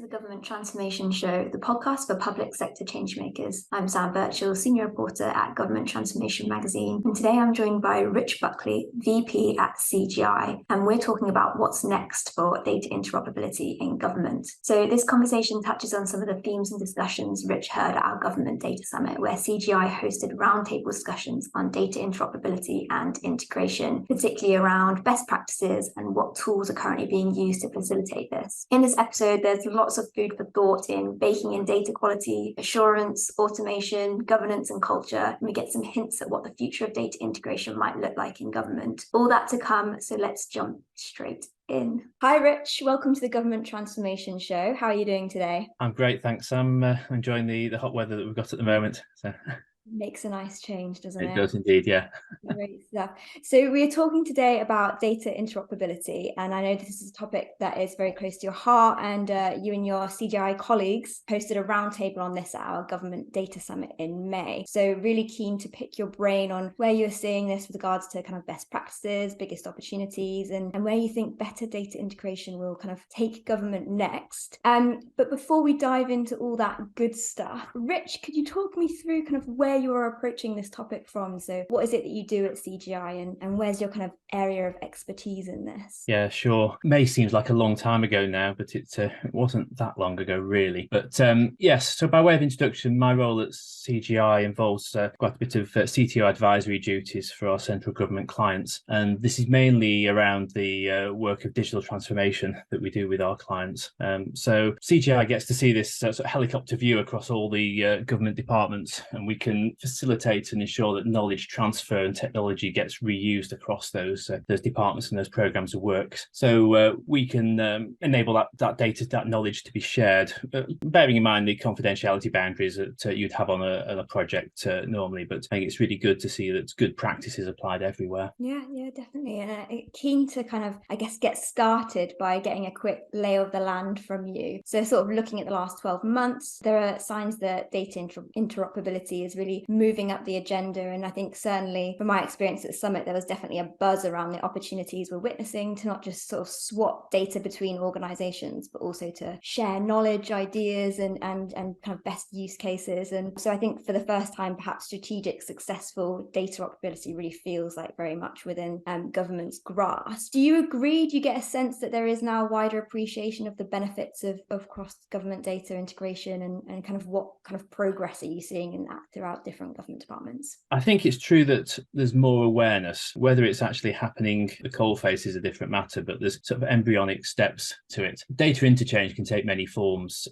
the Government Transformation Show, the podcast for public sector changemakers. I'm Sam Birchall, Senior Reporter at Government Transformation Magazine, and today I'm joined by Rich Buckley, VP at CGI, and we're talking about what's next for data interoperability in government. So this conversation touches on some of the themes and discussions Rich heard at our Government Data Summit, where CGI hosted roundtable discussions on data interoperability and integration, particularly around best practices and what tools are currently being used to facilitate this. In this episode, there's lots of food for thought in baking in data quality, assurance, automation, governance and culture, and we get some hints at what the future of data integration might look like in government. All that to come, so let's jump straight in. Hi Rich, welcome to the Government Transformation Show. How are you doing today? I'm great, thanks. I'm enjoying the hot weather that we've got at the moment. So. Makes a nice change, doesn't it? It does indeed, yeah. Great stuff. So we're talking today about data interoperability, and I know this is a topic that is very close to your heart, and you and your CGI colleagues hosted a roundtable on this at our Government Data Summit in May. So really keen to pick your brain on where you're seeing this with regards to kind of best practices, biggest opportunities, and where you think better data integration will kind of take government next. But before we dive into all that good stuff, Rich, could you talk me through kind of where you're approaching this topic from? So what is it that you do at CGI, and where's your kind of area of expertise in this? Yeah, sure. May seems like a long time ago now, but it wasn't that long ago, really. But yes, so by way of introduction, my role at CGI involves quite a bit of CTO advisory duties for our central government clients. And this is mainly around the work of digital transformation that we do with our clients. So CGI gets to see this sort of helicopter view across all the government departments, and we can facilitate and ensure that knowledge transfer and technology gets reused across those departments and those programs of work. So we can enable that data, that knowledge to be shared, bearing in mind the confidentiality boundaries that you'd have on a project normally. But I think it's really good to see that good practices applied everywhere. Yeah, definitely. And keen to kind of, I guess, get started by getting a quick lay of the land from you. So sort of looking at the last 12 months, there are signs that data interoperability is really moving up the agenda. And I think certainly from my experience at the summit, there was definitely a buzz around the opportunities we're witnessing to not just sort of swap data between organizations, but also to share knowledge, ideas, and kind of best use cases. And so I think for the first time, perhaps strategic, successful data interoperability really feels like very much within government's grasp. Do you agree? Do you get a sense that there is now a wider appreciation of the benefits of cross-government data integration, and kind of what kind of progress are you seeing in that throughout different government departments? I think it's true that there's more awareness. Whether it's actually happening, the coalface is a different matter, but there's sort of embryonic steps to it. Data interchange can take many forms.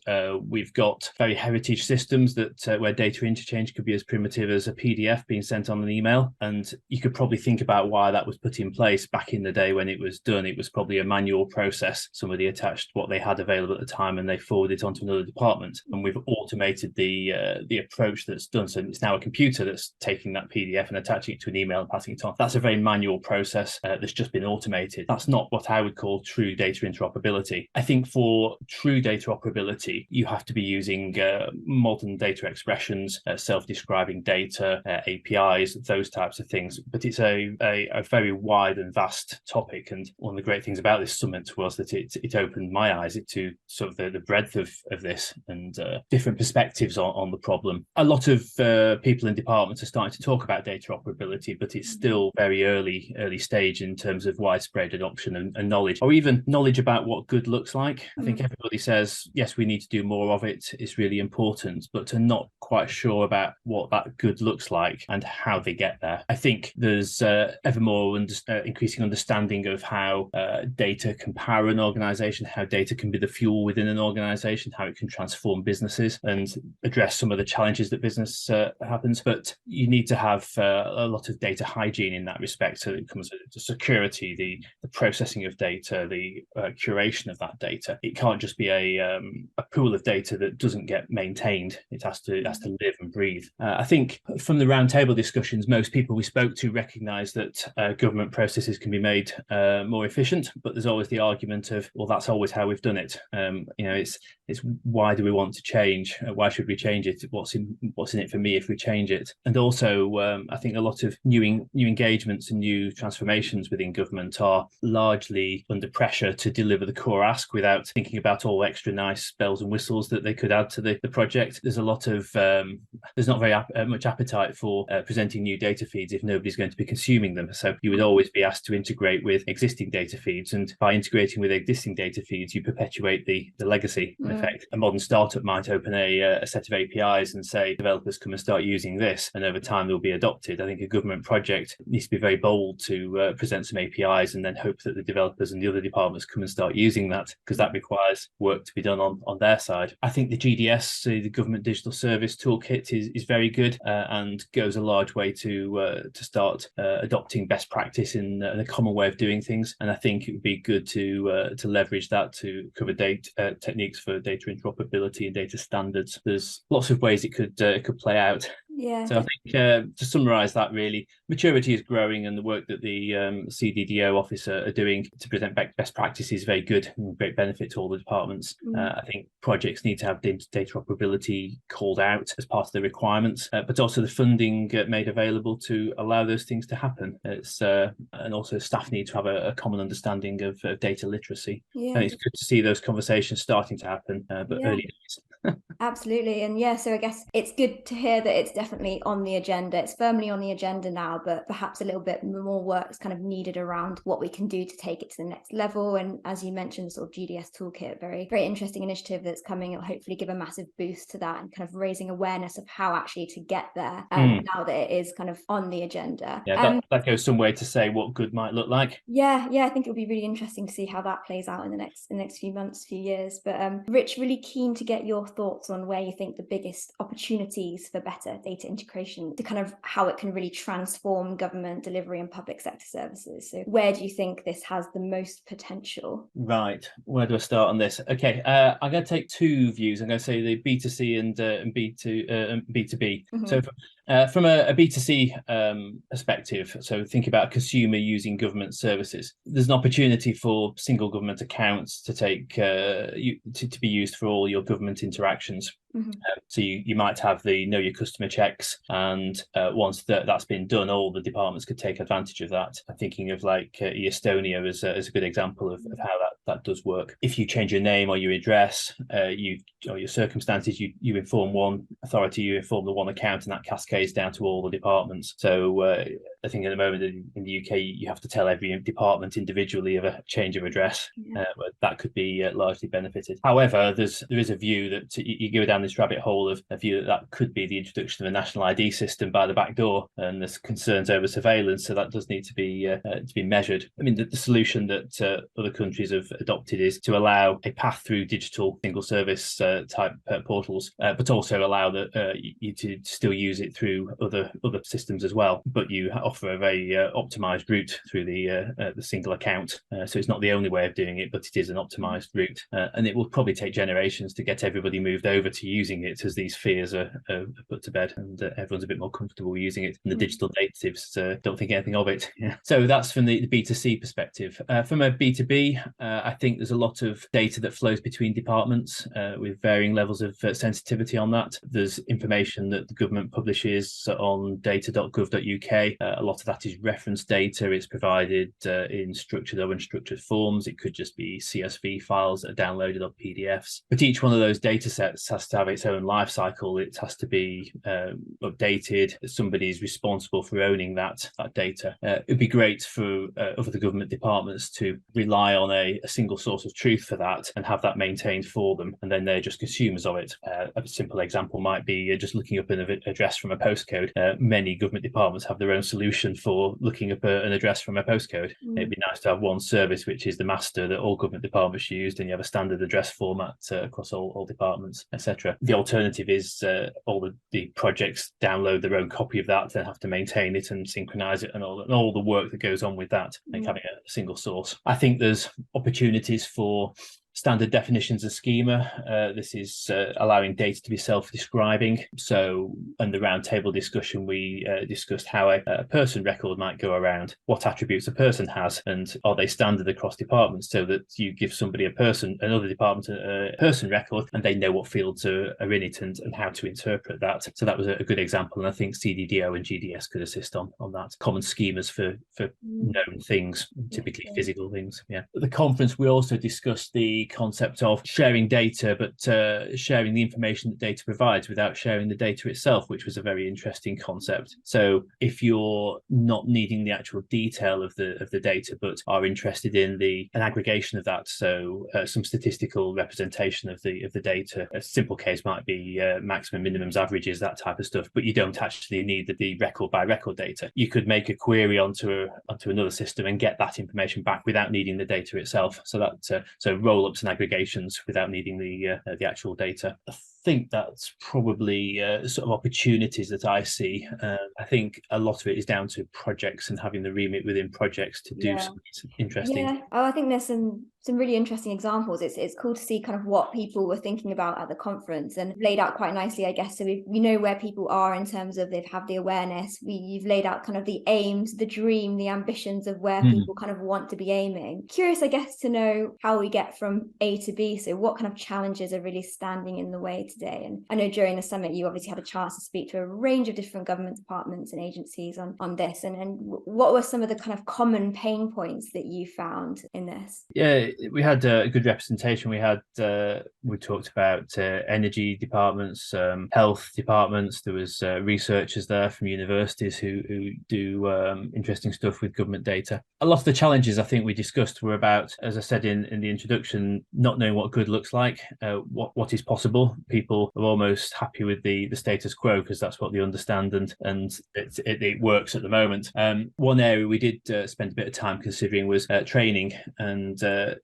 We've got very heritage systems that where data interchange could be as primitive as a PDF being sent on an email, and you could probably think about why that was put in place back in the day when it was done. It was probably a manual process. Somebody attached what they had available at the time and they forwarded it onto another department, and we've automated the approach that's done. So it's now a computer that's taking that PDF and attaching it to an email and passing it on. That's a very manual process that's just been automated. That's not what I would call true data interoperability. I think for true data interoperability, you have to be using modern data expressions, self-describing data, APIs, those types of things. But it's a very wide and vast topic. And one of the great things about this summit was that it opened my eyes to sort of the breadth of this and different perspectives on the problem. A lot of people in departments are starting to talk about data interoperability, but it's still very early stage in terms of widespread adoption and knowledge, or even knowledge about what good looks like. I think everybody says, yes, we need to do more of it. It's really important, but are not quite sure about what that good looks like and how they get there. I think there's ever more increasing understanding of how data can power an organization, how data can be the fuel within an organization, how it can transform businesses and address some of the challenges that business happens. But you need to have a lot of data hygiene in that respect. So it comes to security, the processing of data, the curation of that data. It can't just be a pool of data that doesn't get maintained. It has to live and breathe. I think from the roundtable discussions, most people we spoke to recognise that government processes can be made more efficient, but there's always the argument of, well, that's always how we've done it. It's why do we want to change? Why should we change it? What's in it for me if we change it. And also, I think a lot of new engagements and new transformations within government are largely under pressure to deliver the core ask without thinking about all extra nice bells and whistles that they could add to the project. There's a lot of there's not very much appetite for presenting new data feeds if nobody's going to be consuming them. So you would always be asked to integrate with existing data feeds, and by integrating with existing data feeds, you perpetuate the legacy in effect. A modern startup might open a set of APIs and say, developers come and start using this, and over time they'll be adopted. I think a government project needs to be very bold to present some APIs and then hope that the developers and the other departments come and start using that, because that requires work to be done on their side. I think the GDS, the Government Digital Service Toolkit, is very good and goes a large way to start adopting best practice in a common way of doing things. And I think it would be good to leverage that to cover data techniques for data interoperability and data standards. There's lots of ways it could play out. Yeah. So I think to summarise that, really, maturity is growing, and the work that the CDDO office are doing to present best practice is very good and great benefit to all the departments. I think projects need to have data interoperability called out as part of the requirements, but also the funding made available to allow those things to happen. And also staff need to have a common understanding of data literacy. Yeah. And it's good to see those conversations starting to happen, but early days. Absolutely. And yeah, so I guess it's good to hear that it's definitely on the agenda. It's firmly on the agenda now, but perhaps a little bit more work is kind of needed around what we can do to take it to the next level. And as you mentioned, sort of GDS Toolkit, very, very interesting initiative that's coming. It'll hopefully give a massive boost to that and kind of raising awareness of how actually to get there now that it is kind of on the agenda. Yeah, that goes some way to say what good might look like. Yeah, I think it'll be really interesting to see how that plays out in the next few months, few years. But Rich, really keen to get your thoughts on where you think the biggest opportunities for better data integration, to kind of how it can really transform government delivery and public sector services. So where do you think this has the most potential? Right, where do I start on this? Okay, I'm going to take two views. I'm going to say the B2C and B2B. So from a B2C perspective, so think about a consumer using government services. There's an opportunity for single government accounts to take to be used for all your government interactions. So you might have the know your customer checks, and once that's been done, all the departments could take advantage of that. I'm thinking of like Estonia as a good example of how that does work. If you change your name or your address, or your circumstances, you inform one authority, you inform the one account, and that cascades down to all the departments. So I think at the moment in the UK, you have to tell every department individually of a change of address. That could be largely benefited. However, there is a view that you go down this rabbit hole of a view that could be the introduction of a national ID system by the back door, and there's concerns over surveillance. So that does need to be measured. I mean, the solution that other countries have adopted is to allow a path through digital single service type portals, but also allow you to still use it through other systems as well. But you offer a very optimized route through the single account. So it's not the only way of doing it, but it is an optimized route, and it will probably take generations to get everybody moved over to using it as these fears are put to bed, and everyone's a bit more comfortable using it. And the digital natives don't think anything of it. So that's from the B2C perspective. From a B2B, I think there's a lot of data that flows between departments with varying levels of sensitivity on that. There's information that the government publishes on data.gov.uk. A lot of that is reference data. It's provided in structured or unstructured forms. It could just be CSV files that are downloaded on PDFs. But each one of those data sets has to have its own life cycle. It has to be updated. Somebody is responsible for owning that data. It'd be great for other government departments to rely on a single source of truth for that and have that maintained for them, and then they're just consumers of it. A simple example might be just looking up an address from a postcode. Many government departments have their own solution for looking up an address from a postcode. It'd be nice to have one service which is the master that all government departments use, and you have a standard address format across all departments, etc. The alternative is all the projects download their own copy of that, then have to maintain it and synchronize it, and all the work that goes on with that, like having a single source. I think there's opportunities for standard definitions of schema. This is allowing data to be self-describing. So in the roundtable discussion, we discussed how a person record might go around, what attributes a person has, and are they standard across departments, so that you give somebody another department a person record, and they know what fields are in it and how to interpret that. So that was a good example, and I think CDDO and GDS could assist on that. Common schemas for known things, typically physical things. Yeah. At the conference, we also discussed the concept of sharing data, but sharing the information that data provides without sharing the data itself, which was a very interesting concept. So if you're not needing the actual detail of the data, but are interested in an aggregation of that, so some statistical representation of the data, a simple case might be maximum, minimums, averages, that type of stuff, but you don't actually need the record by record data. You could make a query onto another system and get that information back without needing the data itself. So that so roll-ups and aggregations without needing the actual data. I think that's probably sort of opportunities that I see. I think a lot of it is down to projects and having the remit within projects to do something interesting. Yeah. Oh, I think there's some really interesting examples. It's cool to see kind of what people were thinking about at the conference, and laid out quite nicely, I guess. So we know where people are in terms of they've had the awareness. You've laid out kind of the aims, the dream, the ambitions of where people kind of want to be aiming. Curious, I guess, to know how we get from A to B. So what kind of challenges are really standing in the way today? And I know during the summit, you obviously had a chance to speak to a range of different government departments and agencies on this. And what were some of the kind of common pain points that you found in this? Yeah, we had a good representation. We talked about energy departments, health departments. There was researchers there from universities who do interesting stuff with government data. A lot of the challenges I think we discussed were about, as I said in the introduction, not knowing what good looks like, what is possible. People are almost happy with the status quo because that's what they understand, and it works at the moment. One area we did spend a bit of time considering was training, and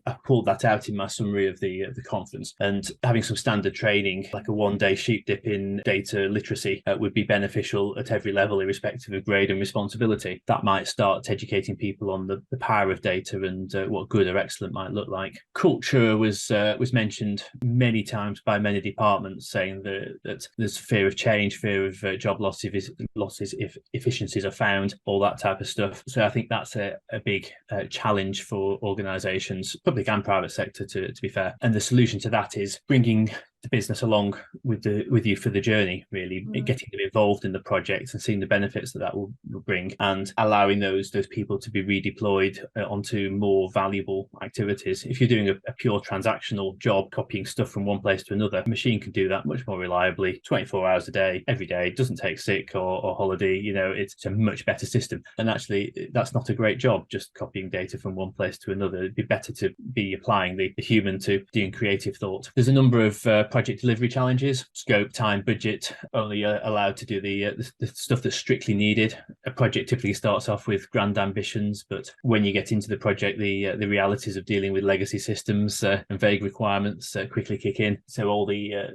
I pulled that out in my summary of the conference. And having some standard training, like a one-day sheep dip in data literacy, would be beneficial at every level, irrespective of grade and responsibility. That might start educating people on the power of data and what good or excellent might look like. Culture was mentioned many times by many departments, saying that there's fear of change, fear of job losses if efficiencies are found, all that type of stuff. So I think that's a big challenge for organisations, public and private sector, to be fair. And the solution to that is bringing the business along with you for the journey, really, getting them involved in the project and seeing the benefits that will bring, and allowing those people to be redeployed onto more valuable activities. If you're doing a pure transactional job, copying stuff from one place to another, a machine can do that much more reliably, 24 hours a day, every day. It doesn't take sick or holiday. It's a much better system. And actually, that's not a great job, just copying data from one place to another. It'd be better to be applying the human to doing creative thought. There's a number of project delivery challenges: scope, time, budget. Only allowed to do the stuff that's strictly needed. A project typically starts off with grand ambitions, but when you get into the project, the realities of dealing with legacy systems and vague requirements quickly kick in. So all the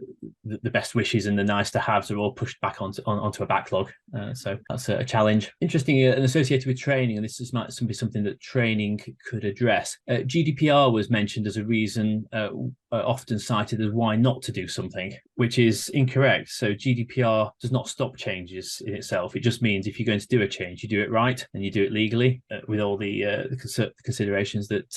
best wishes and the nice to haves are all pushed back onto a backlog. So that's a challenge. Interesting, and associated with training, and this might be something that training could address. GDPR was mentioned as a reason, often cited as why not to do something, which is incorrect. So GDPR does not stop changes in itself. It just means if you're going to do a change, you do it right and you do it legally with all the considerations that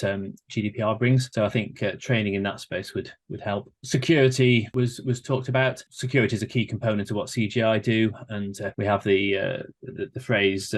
GDPR brings. So I think training in that space would help. Security was talked about. Security is a key component of what CGI do, and we have the phrase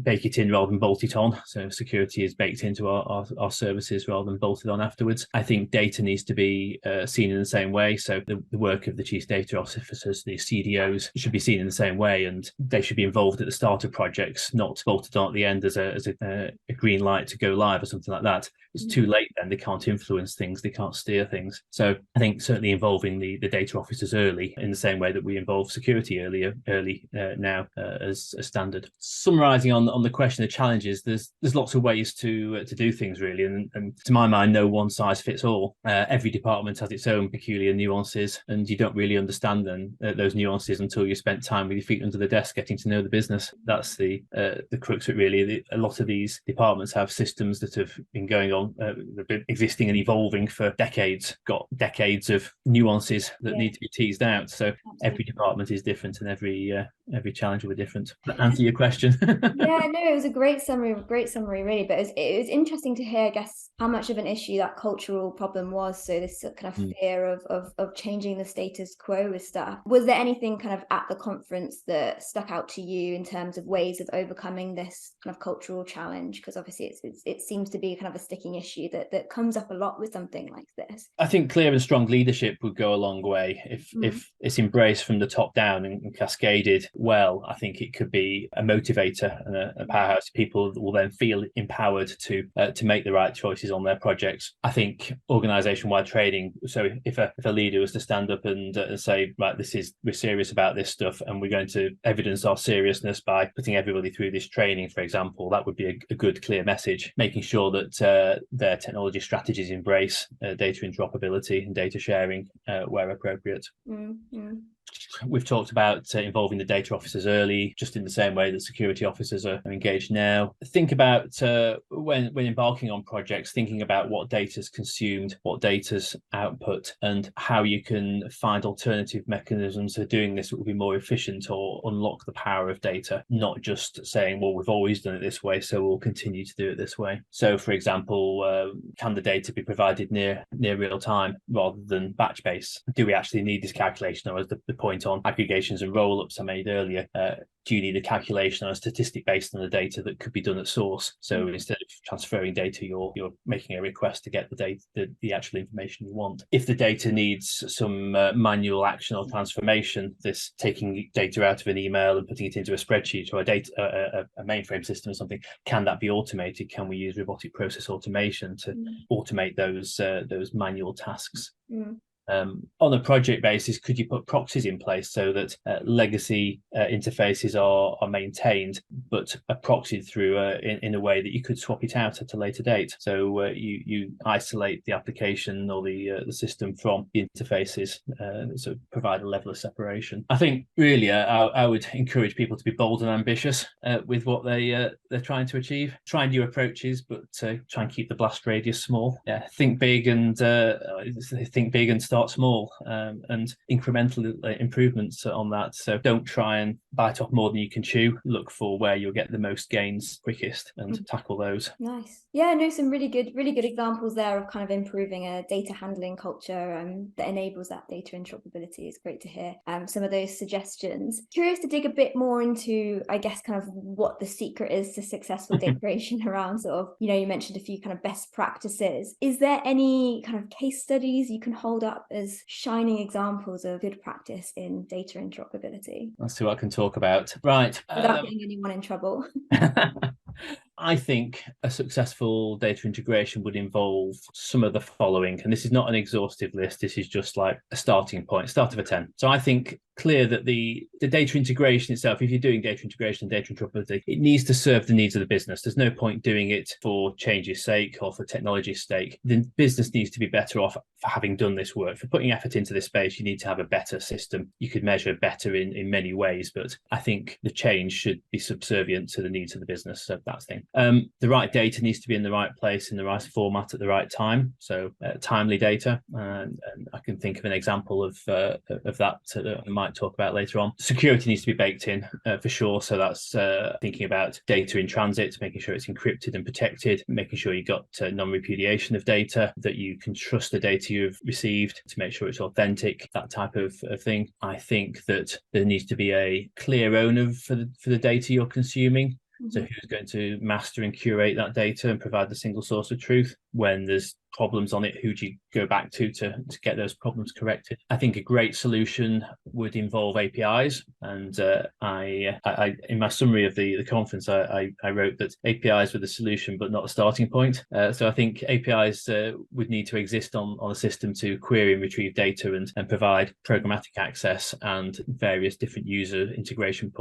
bake it in rather than bolt it on. So security is baked into our services rather than bolted on afterwards. I think data needs to be seen in the same way. So the work of the chief data officers, the CDOs, should be seen in the same way, and they should be involved at the start of projects, not bolted on at the end as a green light to go live or something like that. It's too late then. They can't influence things, they can't steer things. So I think certainly involving the data officers early, in the same way that we involve security early now as a standard. Summarising on the question of challenges, there's lots of ways to do things, really, and to my mind, no one size fits all. Every department has its own peculiar nuances, and you don't really understand those nuances until you spent time with your feet under the desk getting to know the business. That's the crux of it, really. A lot of these departments departments have systems that have been going on, they've been existing and evolving for decades, got decades of nuances that need to be teased out. So every department is different, and every challenge will be different. Does that answer your question? Yeah, no, it was a great summary, really. But it was interesting to hear, I guess, how much of an issue that cultural problem was. So this kind of fear of changing the status quo with stuff. Was there anything kind of at the conference that stuck out to you in terms of ways of overcoming this kind of cultural challenge? Because obviously it seems to be kind of a sticking issue that comes up a lot with something like this. I think clear and strong leadership would go a long way. If it's embraced from the top down and cascaded well, I think it could be a motivator and a powerhouse. People will then feel empowered to make the right choices on their projects. I think organisation-wide training. So if a leader was to stand up and say, right, we're serious about this stuff, and we're going to evidence our seriousness by putting everybody through this training, for example, that would be a good, clear message. Making sure that their technology strategies embrace data interoperability and data sharing where appropriate. We've talked about involving the data officers early, just in the same way that security officers are engaged now. Think about when embarking on projects, thinking about what data's consumed, what data's output, and how you can find alternative mechanisms of doing this that will be more efficient or unlock the power of data, not just saying, well, we've always done it this way, so we'll continue to do it this way. So, for example, can the data be provided near real time rather than batch based? Do we actually need this calculation, or is the point on aggregations and roll-ups I made earlier, do you need a calculation or a statistic based on the data that could be done at source? So instead of transferring data, you're making a request to get the data, the actual information you want. If the data needs some manual action or transformation, this taking data out of an email and putting it into a spreadsheet or a mainframe system or something, can that be automated? Can we use robotic process automation to automate those manual tasks? On a project basis, could you put proxies in place so that legacy interfaces are maintained, but are proxied through in a way that you could swap it out at a later date? So you isolate the application or the system from the interfaces, so provide a level of separation. I think really I would encourage people to be bold and ambitious with what they're trying to achieve. Try new approaches, but try and keep the blast radius small. Yeah, think big and start small, and incremental improvements on that. So don't try and bite off more than you can chew. Look for where you'll get the most gains quickest and tackle those. Nice. Yeah, no, some really good examples there of kind of improving a data handling culture that enables that data interoperability. It's great to hear some of those suggestions. Curious to dig a bit more into, I guess, kind of what the secret is to successful data creation around sort of, you mentioned a few kind of best practices. Is there any kind of case studies you can hold up as shining examples of good practice in data interoperability? Let's see what I can talk about. Right. Without getting anyone in trouble. I think a successful data integration would involve some of the following, and this is not an exhaustive list. This is just like a starting point, start of a 10. So I think clear that the data integration itself, if you're doing data integration and data interoperability, it needs to serve the needs of the business. There's no point doing it for change's sake or for technology's sake. The business needs to be better off for having done this work. For putting effort into this space, you need to have a better system. You could measure better in many ways, but I think the change should be subservient to the needs of the business. So that's the thing. The right data needs to be in the right place, in the right format at the right time. So timely data, and I can think of an example of that I might talk about later on. Security needs to be baked in for sure. So that's thinking about data in transit, making sure it's encrypted and protected, making sure you've got non-repudiation of data, that you can trust the data you've received to make sure it's authentic, that type of thing. I think that there needs to be a clear owner for the data you're consuming. So who's going to master and curate that data and provide the single source of truth? When there's problems on it, who do you go back to get those problems corrected? I think a great solution would involve APIs. And I in my summary of the conference, I wrote that APIs were the solution, but not the starting point. So I think APIs would need to exist on a system to query and retrieve data and provide programmatic access and various different user integration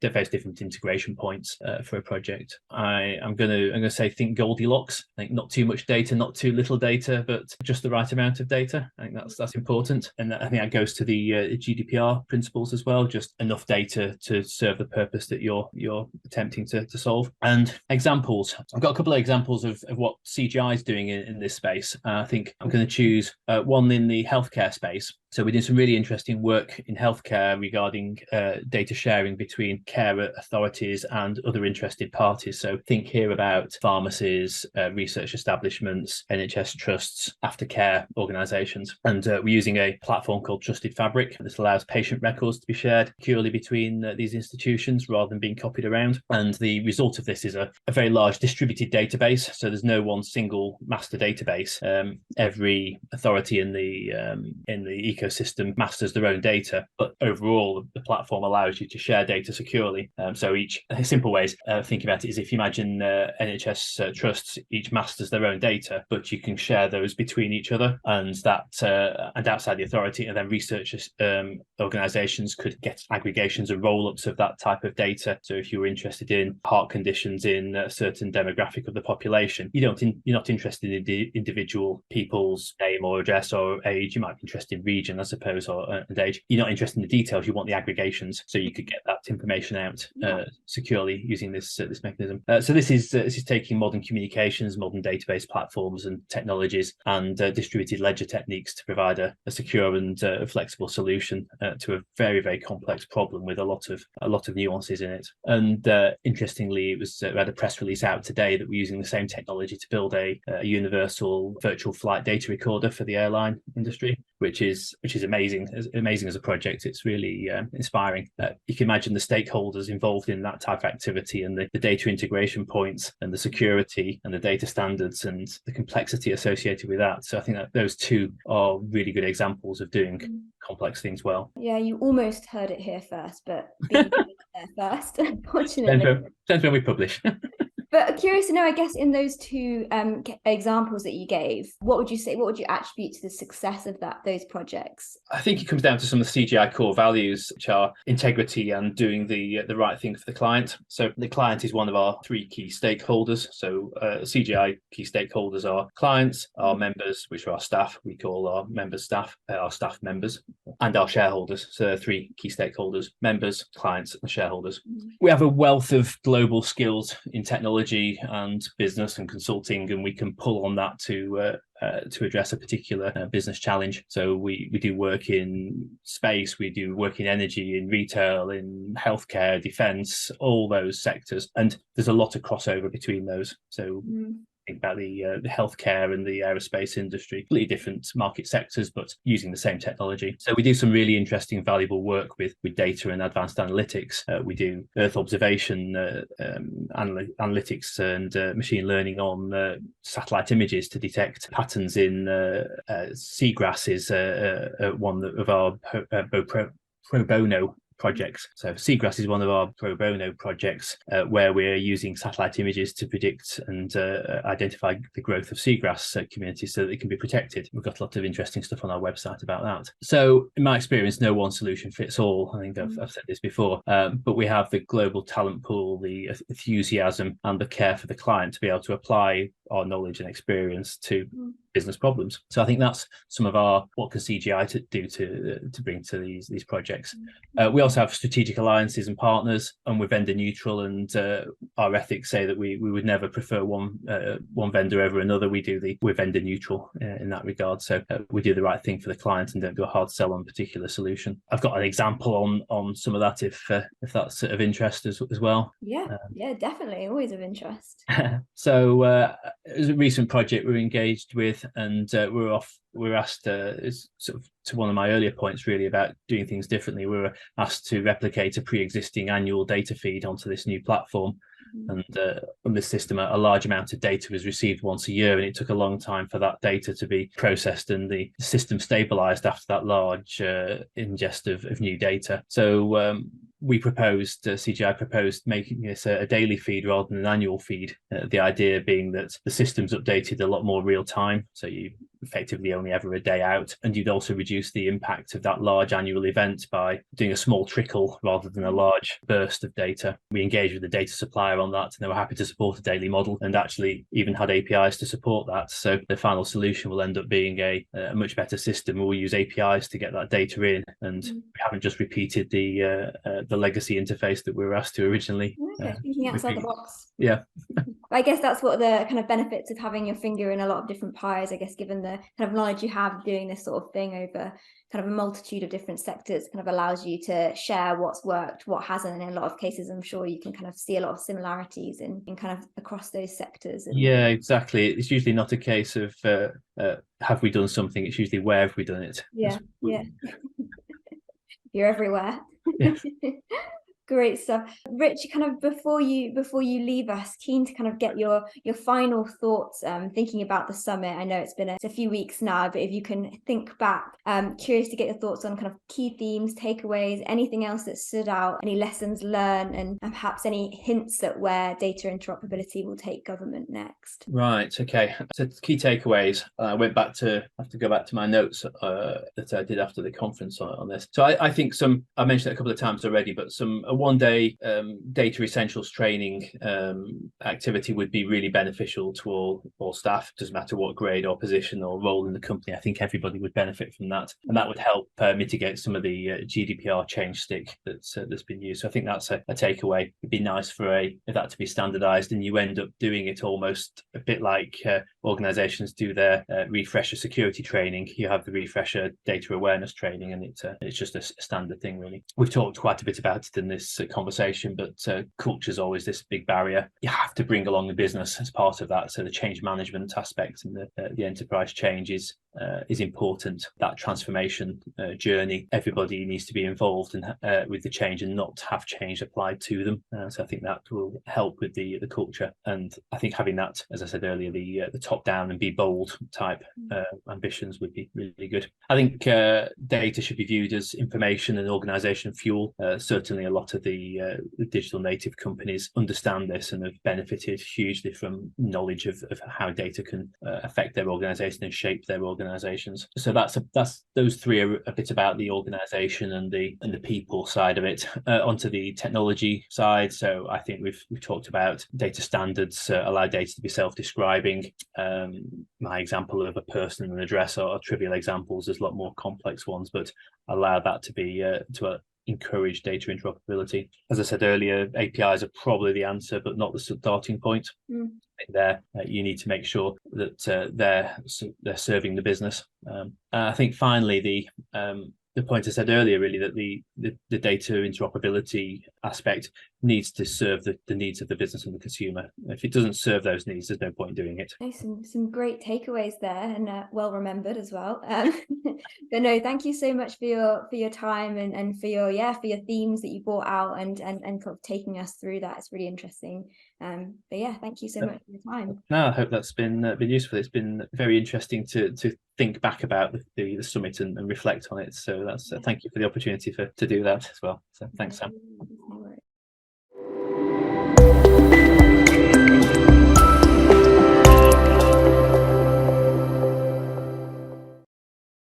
various different integration points for a project. I'm going to say think Goldilocks. I think not too much data data, not too little data, but just the right amount of data. I think that's important. And I think that goes to the GDPR principles as well, just enough data to serve the purpose that you're attempting to solve. And examples, I've got a couple of examples of what CGI is doing in this space. I think I'm going to choose one in the healthcare space. So we did some really interesting work in healthcare regarding data sharing between care authorities and other interested parties. So think here about pharmacies, research establishments, NHS trusts, aftercare organisations. And we're using a platform called Trusted Fabric. This allows patient records to be shared securely between these institutions rather than being copied around. And the result of this is a very large distributed database. So there's no one single master database. Every authority in the ecosystem masters their own data, but overall the platform allows you to share data securely. So each simple ways thinking about it is, if you imagine NHS trusts each masters their own data, but you can share those between each other, and that and outside the authority, and then research organisations could get aggregations and roll-ups of that type of data. So if you were interested in heart conditions in a certain demographic of the population, you're not interested in the individual people's name or address or age. You might be interested in region, I suppose, or age. You're not interested in the details. You want the aggregations, so you could get that information out securely using this mechanism. So this is taking modern communications, modern database platforms and technologies, and distributed ledger techniques to provide a secure and flexible solution to a very, very complex problem with a lot of nuances in it. And interestingly, it was we had a press release out today that we're using the same technology to build a universal virtual flight data recorder for the airline industry, which is amazing. Amazing as a project. It's really inspiring. You can imagine the stakeholders involved in that type of activity, and the data integration points, and the security and the data standards and the complexity associated with that. So I think that those two are really good examples of doing complex things well. Yeah, you almost heard it here first, but being there first, unfortunately. Depends when we publish. But curious to know, I guess, in those two examples that you gave, what would you attribute to the success of those projects? I think it comes down to some of the CGI core values, which are integrity and doing the right thing for the client. So the client is one of our three key stakeholders. So CGI key stakeholders are clients, our members, which are our staff. We call our members staff, our staff members, and our shareholders. So three key stakeholders: members, clients, and shareholders. We have a wealth of global skills in technology and business and consulting, and we can pull on that to address a particular business challenge. So we do work in space, we do work in energy, in retail, in healthcare, defence, all those sectors, and there's a lot of crossover between those. So think about the healthcare and the aerospace industry, completely different market sectors, but using the same technology. So we do some really interesting, valuable work with data and advanced analytics. We do Earth observation analytics and machine learning on satellite images to detect patterns in seagrasses. One of our pro bono projects. So seagrass is one of our pro bono projects where we're using satellite images to predict and identify the growth of seagrass communities so that they can be protected. We've got a lot of interesting stuff on our website about that. So in my experience, no one solution fits all. I think I've said this before, but we have the global talent pool, the enthusiasm and the care for the client to be able to apply our knowledge and experience to business problems. So I think that's some of what can CGI do to bring to these projects. We also have strategic alliances and partners, and we're vendor neutral, and our ethics say that we would never prefer one vendor over another. We're vendor neutral in that regard. So we do the right thing for the client and don't do a hard sell on a particular solution. I've got an example on some of that if that's of interest as well. Yeah, definitely, always of interest. So it was a recent project we were engaged with, and we're asked sort of to one of my earlier points really about doing things differently. We were asked to replicate a pre-existing annual data feed onto this new platform. And on this system, a large amount of data was received once a year, and it took a long time for that data to be processed and the system stabilized after that large ingest of new data. So CGI proposed making this a daily feed rather than an annual feed. The idea being that the system's updated a lot more real time. So effectively only ever a day out. And you'd also reduce the impact of that large annual event by doing a small trickle rather than a large burst of data. We engaged with the data supplier on that, and they were happy to support a daily model, and actually even had APIs to support that. So the final solution will end up being a much better system. We'll use APIs to get that data in, and we haven't just repeated the legacy interface that we were asked to originally. Okay, thinking outside the box. Yeah. I guess that's what the kind of benefits of having your finger in a lot of different pies, I guess, given the kind of knowledge you have doing this sort of thing over kind of a multitude of different sectors, kind of allows you to share what's worked, what hasn't. And in a lot of cases, I'm sure you can kind of see a lot of similarities in kind of across those sectors. Yeah, exactly. It's usually not a case of have we done something? It's usually where have we done it? Yeah. You're everywhere. Yeah. Great stuff. Rich, kind of before you leave us, keen to kind of get your final thoughts, thinking about the summit. I know it's been a few weeks now, but if you can think back, curious to get your thoughts on kind of key themes, takeaways, anything else that stood out, any lessons learned, and perhaps any hints at where data interoperability will take government next. Right. Okay. So key takeaways. I have to go back to my notes that I did after the conference on this. So I think I mentioned it a couple of times already, but a one-day data essentials training activity would be really beneficial to all staff. Doesn't matter what grade or position or role in the company. I think everybody would benefit from that, and that would help mitigate some of the GDPR change stick that's been used. So I think that's a takeaway. It'd be nice for that to be standardized, and you end up doing it almost a bit like organizations do their refresher security training. You have the refresher data awareness training, and it's just a standard thing, really. We've talked quite a bit about it in this conversation, but culture is always this big barrier. You have to bring along the business as part of that. So the change management aspect and the enterprise change is important. That transformation journey, everybody needs to be involved with the change and not have change applied to them. So I think that will help with the culture. And I think having that, as I said earlier, the top down and be bold type ambitions would be really good. I think data should be viewed as information and organization fuel. Certainly a lot of the digital native companies understand this and have benefited hugely from knowledge of how data can affect their organization and shape their organizations. So that's those three are a bit about the organization and the people side of it. Onto the technology side, so I think we've talked about data standards allow data to be self-describing. My example of a person and an address are trivial examples. There's a lot more complex ones, but allow that to be encourage data interoperability. As I said earlier, APIs are probably the answer, but not the starting point. There, you need to make sure that they're serving the business. I think finally the point I said earlier, really, that the data interoperability aspect needs to serve the needs of the business and the consumer. If it doesn't serve those needs, there's no point doing it. Some great takeaways there, and well remembered as well. But no, thank you so much for your time and for your themes that you brought out and kind of taking us through that. It's really interesting. But yeah, thank you so much for your time. No, I hope that's been useful. It's been very interesting to think back about the summit and reflect on it. So that's thank you for the opportunity to do that as well. So thanks, Sam.